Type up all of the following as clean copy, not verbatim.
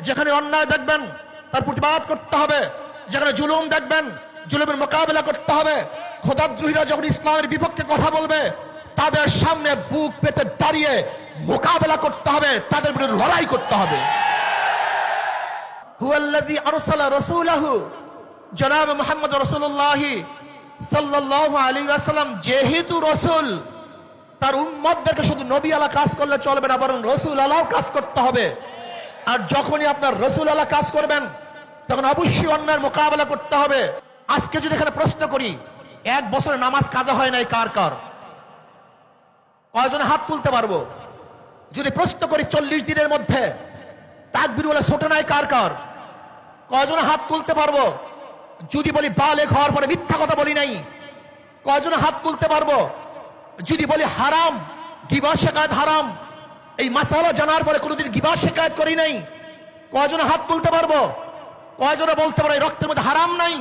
যেখানে অন্যায় দেখবেন তার প্রতিবাদ করতে হবে, যেখানে জুলুম দেখবেন জুলুমের মোকাবেলা করতে হবে। খোদাদ্রোহীরা যখন ইসলামের বিপক্ষে কথা বলবে তাদের সামনে বুক পেতে দাঁড়িয়ে মোকাবেলা করতে হবে, তাদের বিরুদ্ধে লড়াই করতে হবে। হুয়াল্লাযী আরসালা রাসূলাহু, জনাব মুহাম্মদ রাসূলুল্লাহ সাল্লাল্লাহু আলাইহি ওয়াসাল্লাম যেহেতু রাসূল, তার উম্মতদেরকে শুধু নবী আলা কাজ করলে চলবে না, বরং রাসূল আলাও কাজ করতে হবে। আর যখনই আপনার রাসূল আলা কাজ করবেন তখন অবশ্যই অন্যায়ের মোকাবেলা করতে হবে। আজকে যদি এখানে প্রশ্ন করি, এক বছরে নামাজ কাজা হয় নাই কার কার? কয়জনে হাত তুলতে পারবো? যদি প্রশ্ন করি 40 দিনের মধ্যে তাকবীর বলে ছোট নাই কার কার? কয়জনে হাত তুলতে পারবো? যদি বলি বালেগ হওয়ার পরে মিথ্যা কথা বলি নাই, কয়জনে হাত তুলতে পারবো? যদি বলি হারাম, গিবত শিকায়ত হারাম, এই মাসালা জানার পরে কোনোদিন গিবত শিকায়ত করি নাই, কয়জনে হাত তুলতে পারবো? কয়জনে বলতে পারে রক্তের মধ্যে হারাম নাই,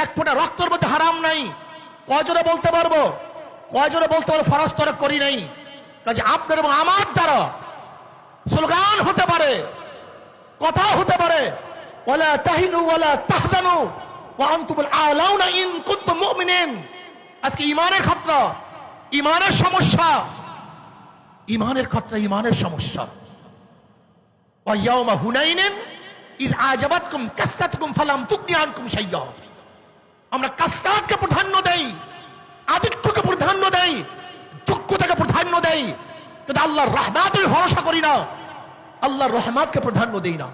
এক ফোঁটা রক্তের মধ্যে হারাম নাই? কয়জনে বলতে পারবো? কয়জনে বলতে পারবো ফরজ তরক করি নাই? কাজে আপনার এবং আমার দ্বারা স্লোগান হতে পারে, কথা হতে পারে, ওয়ালা তাহিনু ওয়ালা তাহজানু ওয়া আনতুমুল আলাউনা ইন কুনতুম মুমিনিন। আজকে ইমানের খতরা, ইমানের সমস্যা, ইমানের খতরা, ইমানের সমস্যা। ওয়া ইয়াউমা হুনাইনিন ইয আজাবাতকুম কাসরাতুকুম ফালাম তুগনি আনকুম শাইয়্যা। আমরা কাসরাতকে প্রাধান্য দেই, আদিত্যকে প্রাধান্য দেই, যোগ্যতাকে প্রাধান্য দেই, কিন্তু আল্লাহর রহমতের ভরসা করি না, আল্লাহর রহমতকে প্রাধান্য দেই না।